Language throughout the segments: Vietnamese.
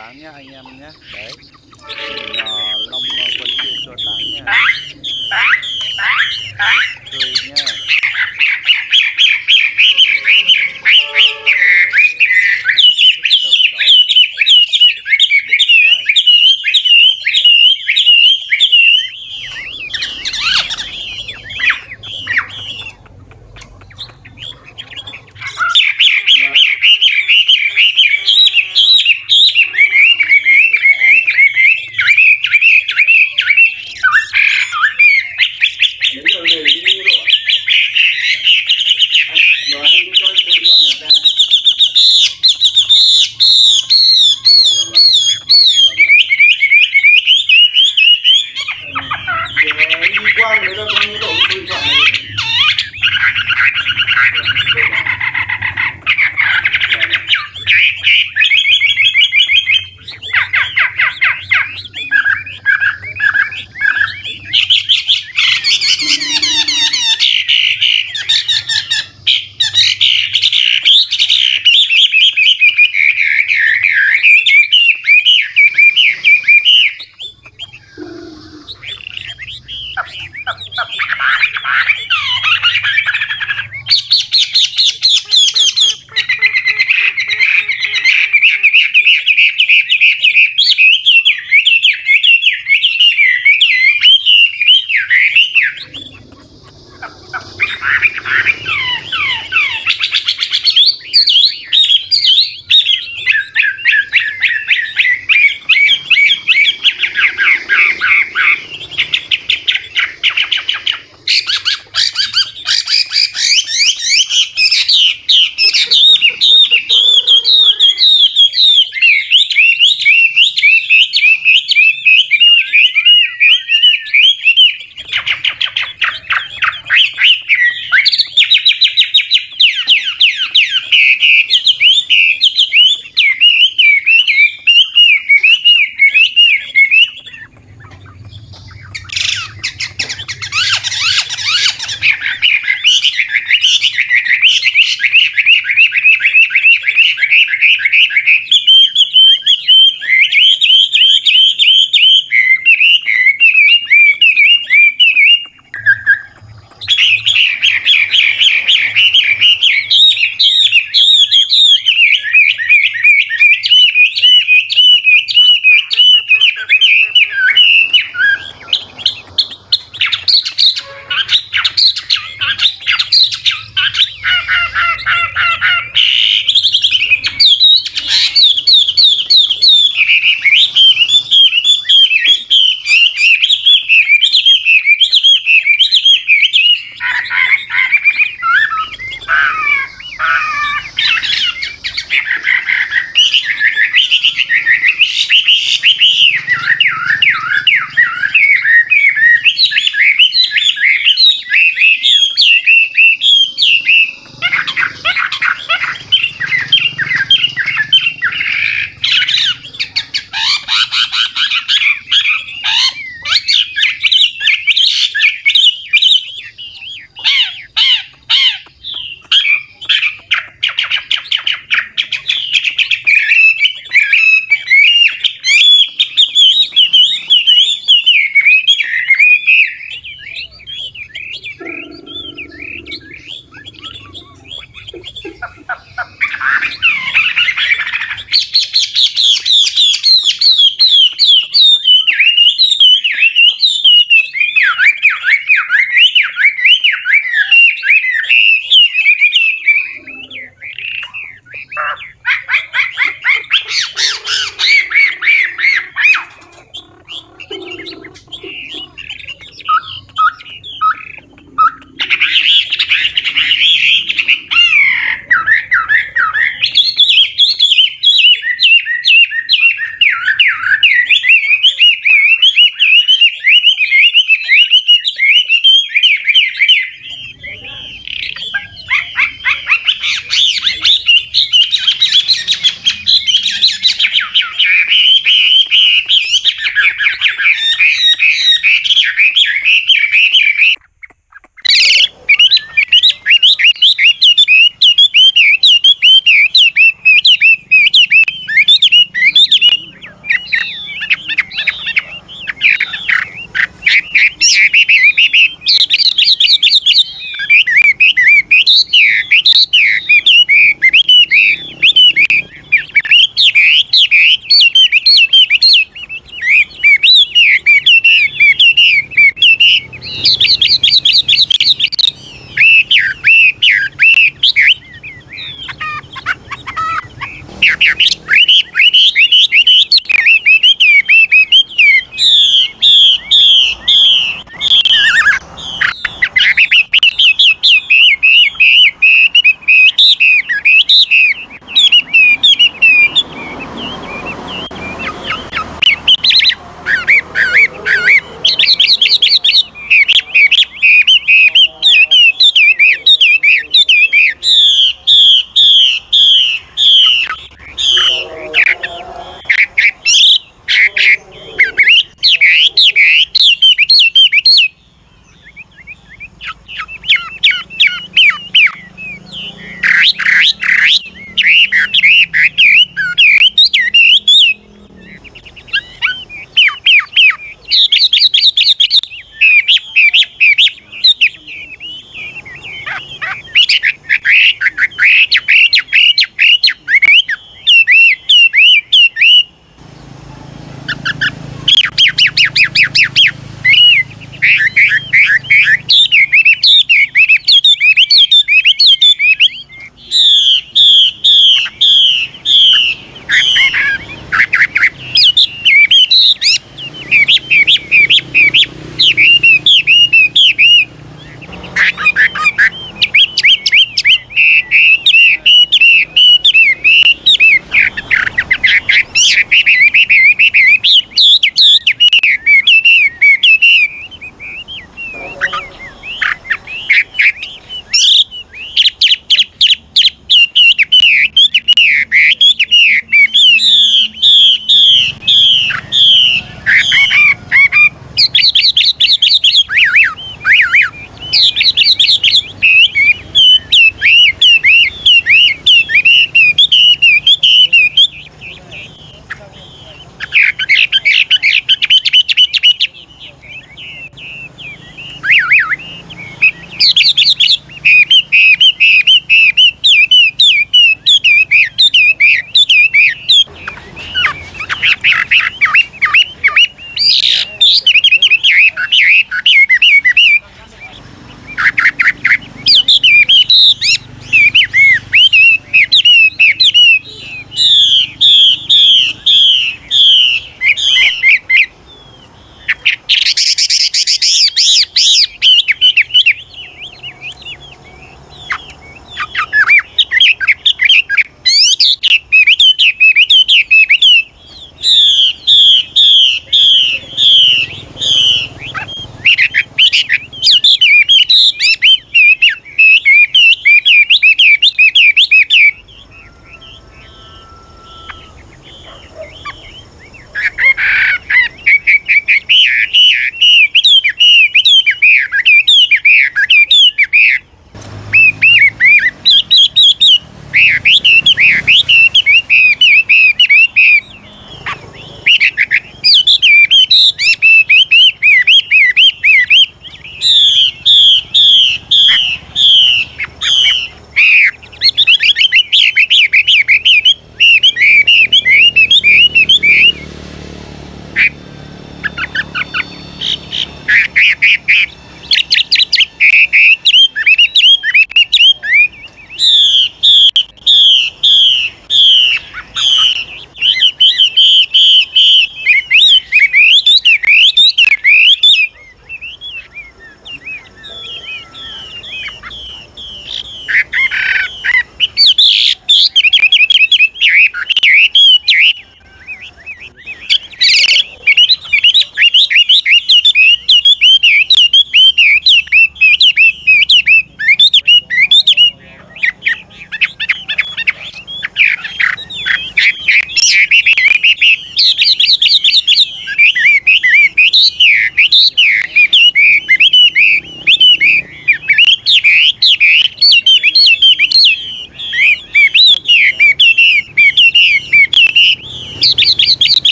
tán nhá anh em nhé. Đấy, mình long quần kia cho tán nha. Cười nha.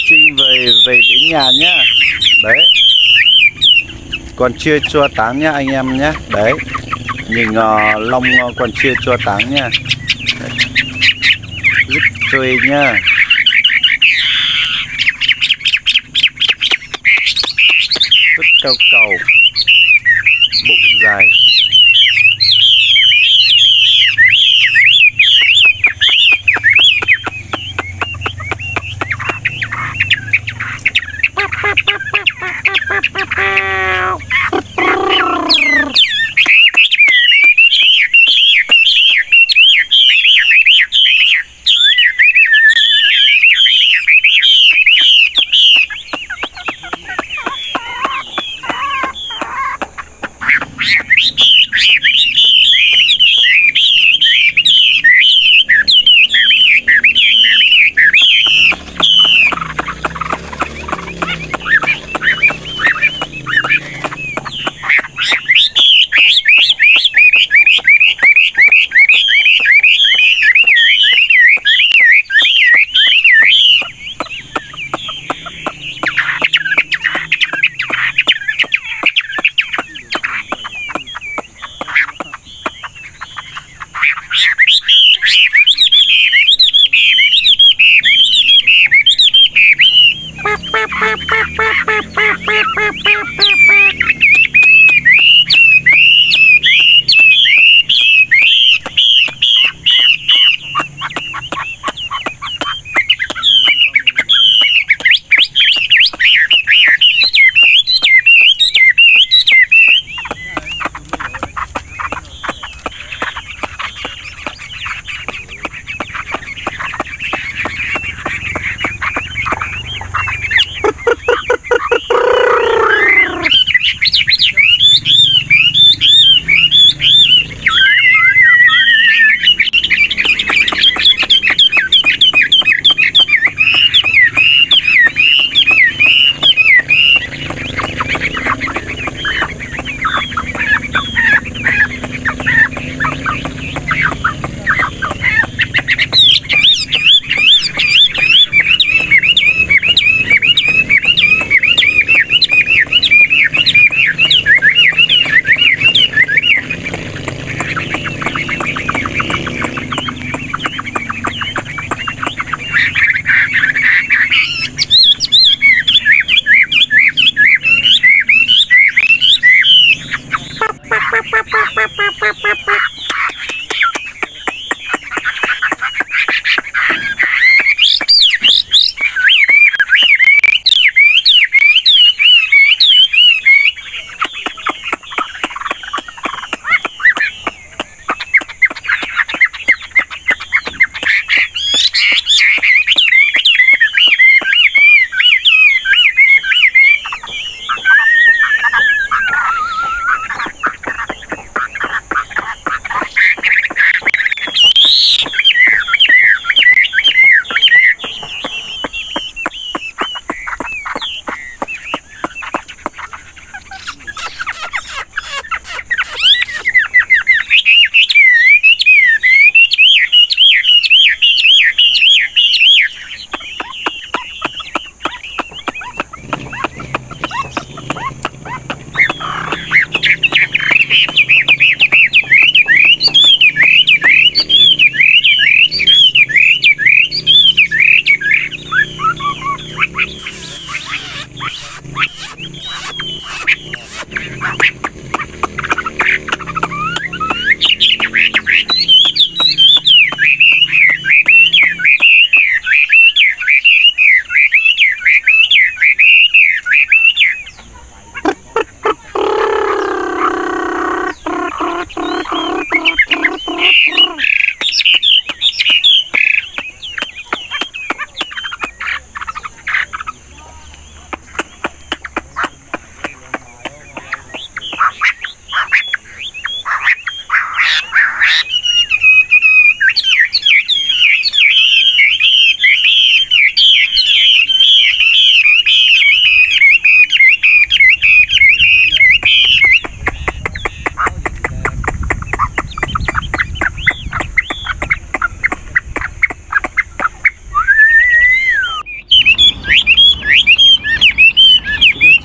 Chim về đến nhà nhá. Đấy. Còn chưa cho táng nhá anh em nhé. Đấy. Nhìn lông còn chưa cho táng nhá. Giúp chơi nhá. Rất cao cầu. Bụng dài.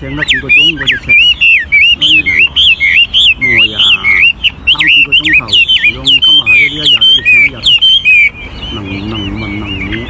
請咗幾個鐘嗰隻石，我呀3、4個鐘頭，用今日喺嗰啲一日都請一日，能面。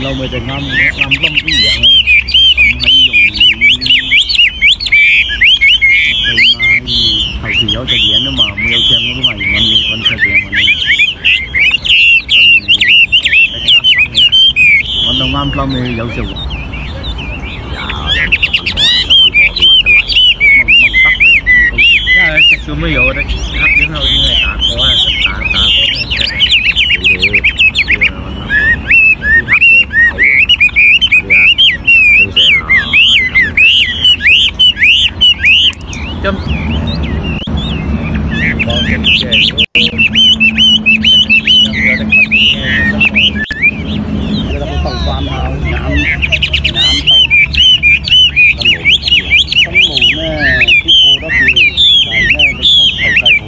lâu mới được ngâm lâm cái dạng không hay dùng đây mà thầu thì gió chạy điện nó mà mưa chân nó lúc này mình vẫn chạy điện mình đồng ngâm lâm thì dấu sừng chắc cứ mới vô đấy hấp dẫn hơn như này tạ có chấm con kịch chè người ta cũng tàu quan nào nhảm tàu mù nè cái cô đó thì này nè cái thầu cây hồ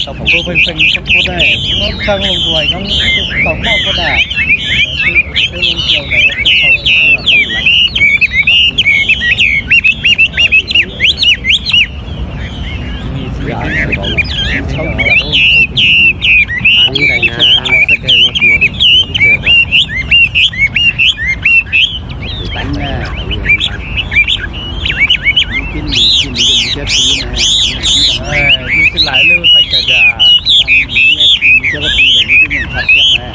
tàu cô phình không có đây nó căng lông ruồi nó tàu mọc có đà cái lông chiều này nó thầu là thầu lạnh lại lưu tay cà già cho cái gì để những cái mình thật đẹp này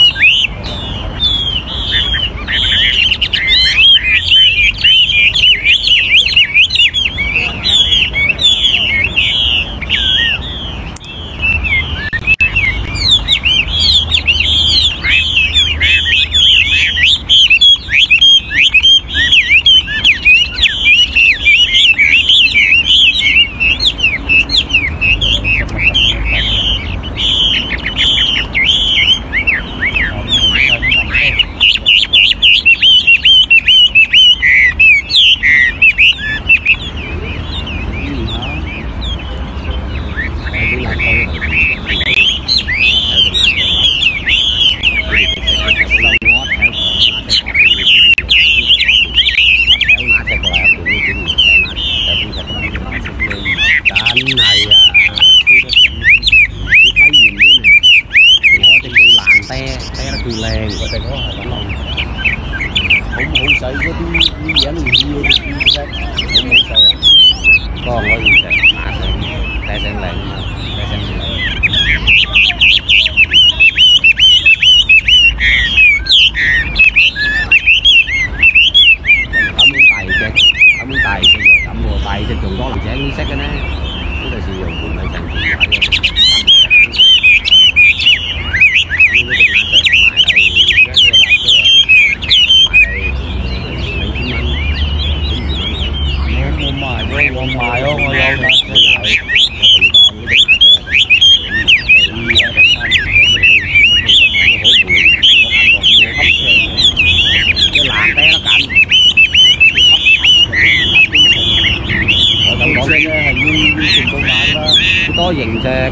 có dừng xe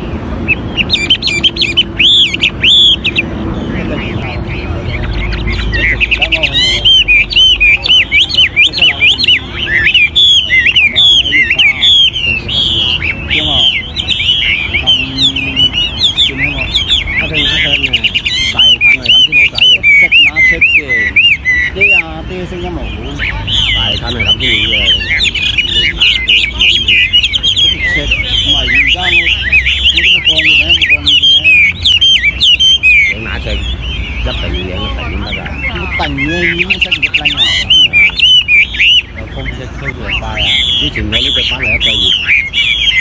sệt mày ra một con gì đấy, một con gì đấy. Những nãy chơi rất tự nhiên nó tự nhiên ra. Nó tành như nó sẽ được lành à. Không thể chơi được bài à. Chứ chừng nữa cái phá lại chơi gì?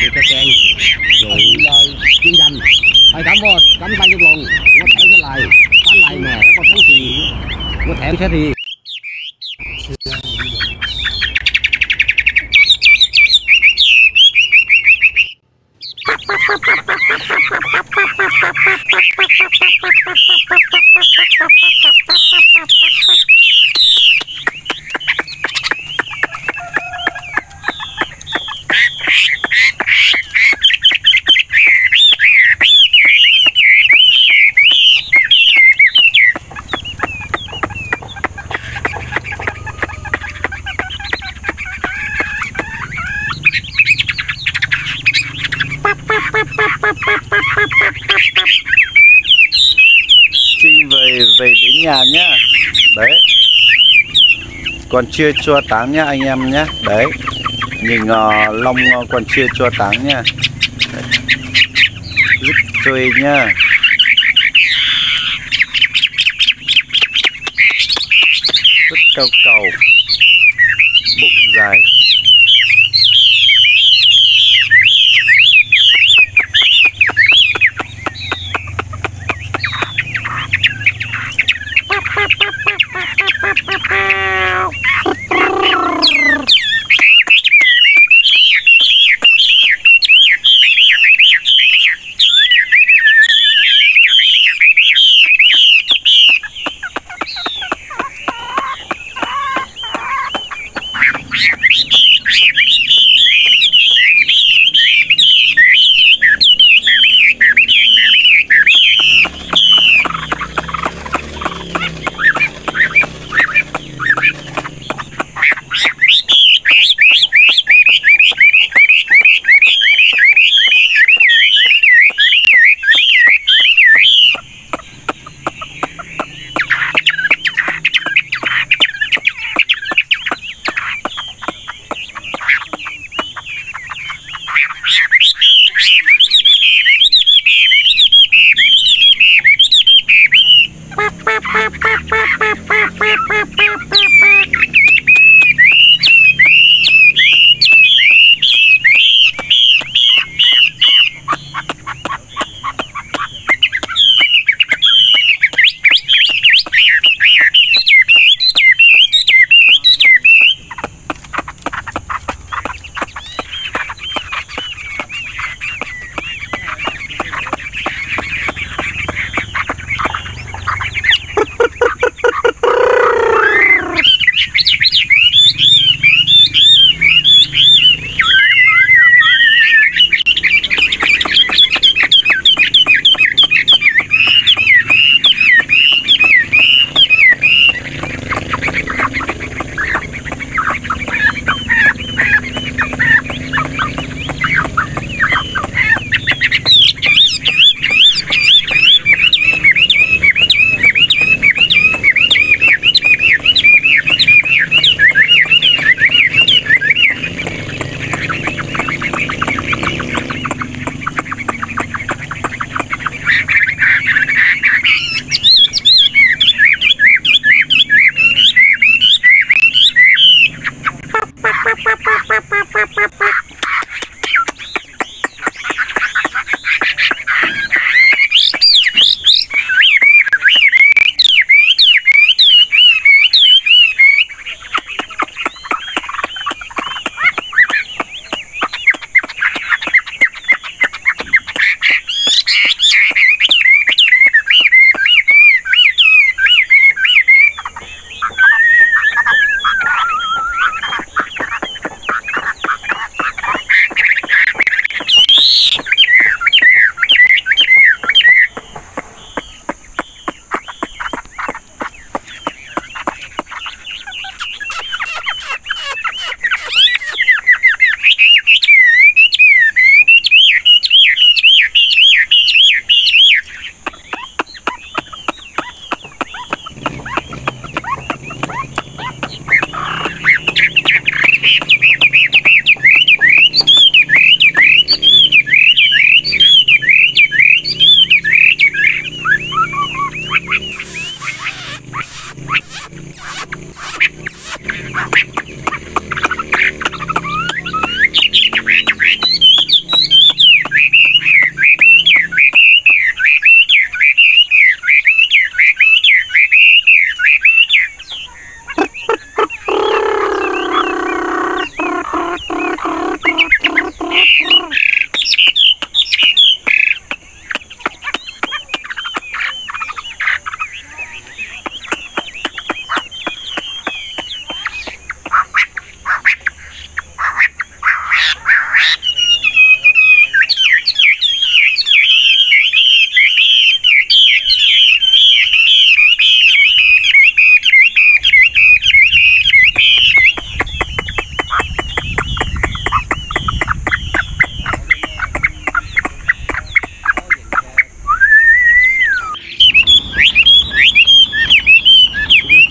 Đi cái kênh rồi chuyên danh. Phải cắm vô, cắm bay vô luôn. Nó thẻ cái lại, phá lại nè, nó còn thắng gì? Nó thẻ cái gì? Chim về đến nhà nhá. Đấy. Còn chưa cho táng nhá anh em nhá. Đấy. Nhìn lông còn chưa cho táng nhá. Giúp chơi nhá. Rất cao cầu. Bụng dài.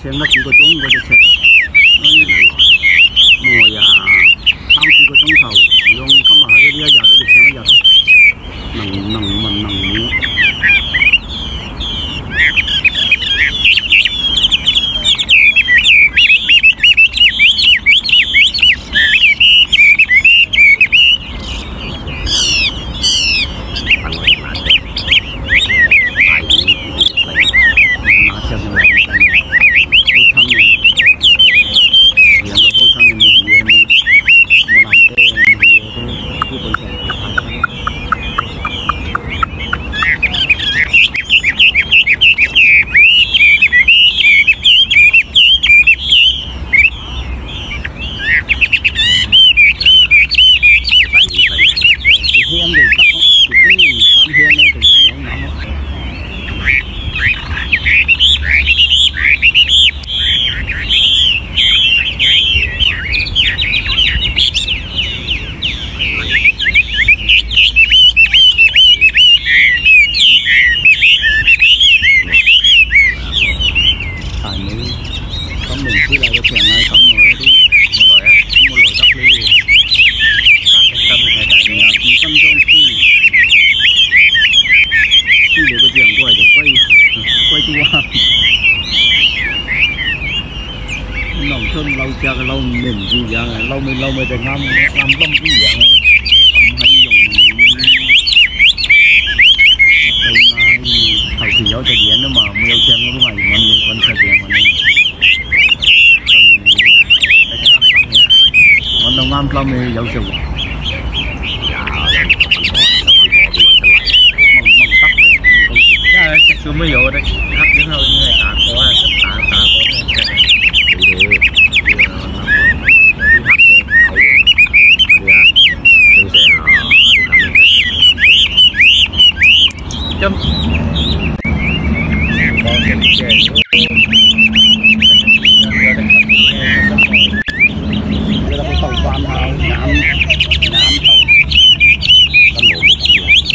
xem nó chỉ có trốn có sẽ ngồi không chỉ có trốn thầu luôn không mà cái giờ tới được xem giờ nằng lâu mới được làm đông cái gì vậy hay dùng đây mà thầu thì gió cho điện nữa mà mưa chen nó đúng rồi mình vẫn sẽ điện mình đồng nam làm thì giàu sầu chắc cứ mới vô đấy hấp đến thôi như này tạ có chấm con cái chè nó là tổng quan hào nám tổng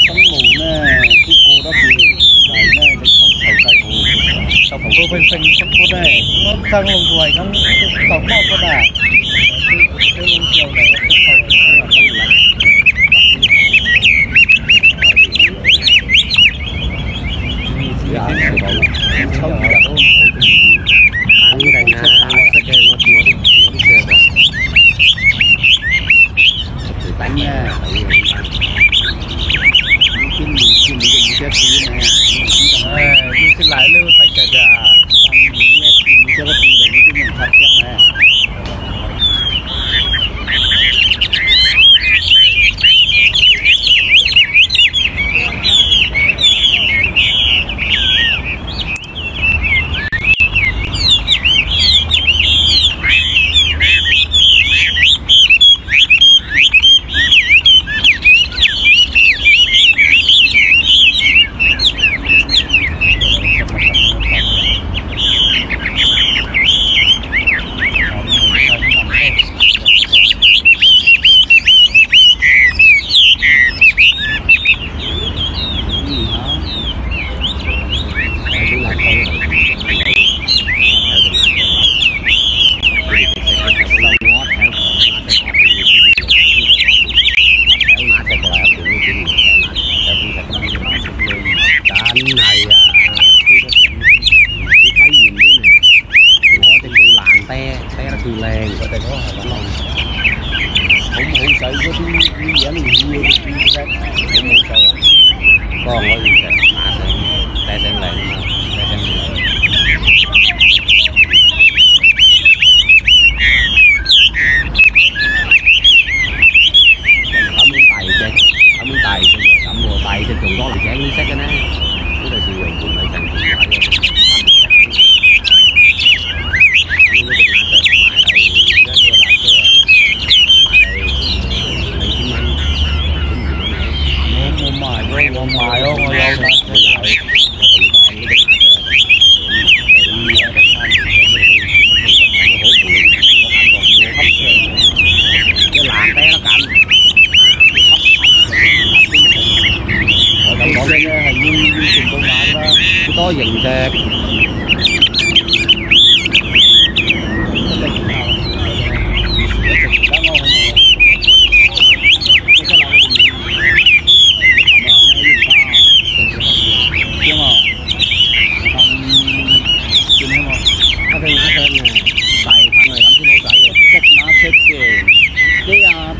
tấm mù nè chú cô đó thì này nè được tổng cây hồ tổng cô bên xanh sắp cô đây nó tăng lông tuổi nó tổng bao cô đà cái lông chiều này nó không cái này sẽ kêu nó xe rồi đánh nha cái lại lưu tay cà già cho nó đi để cái mình phát hiện nè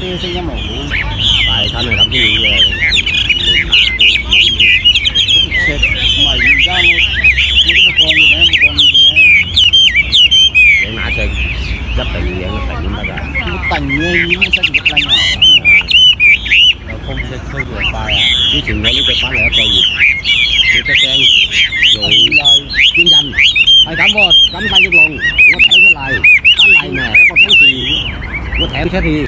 tiêu sinh ra mổ tại thân này làm cái gì chết mày ra một con gì đấy để nã chơi rất tình vậy nó tình nó ra tành như những cái vật lanh nào không thể khơi được bài à chứ chừng nữa lúc cái phá lại chơi gì đi cái kênh rồi chuyên danh phải cắm vô cắm tay vô lồng có thể cái này cái này nè có thể gì có thể thế thì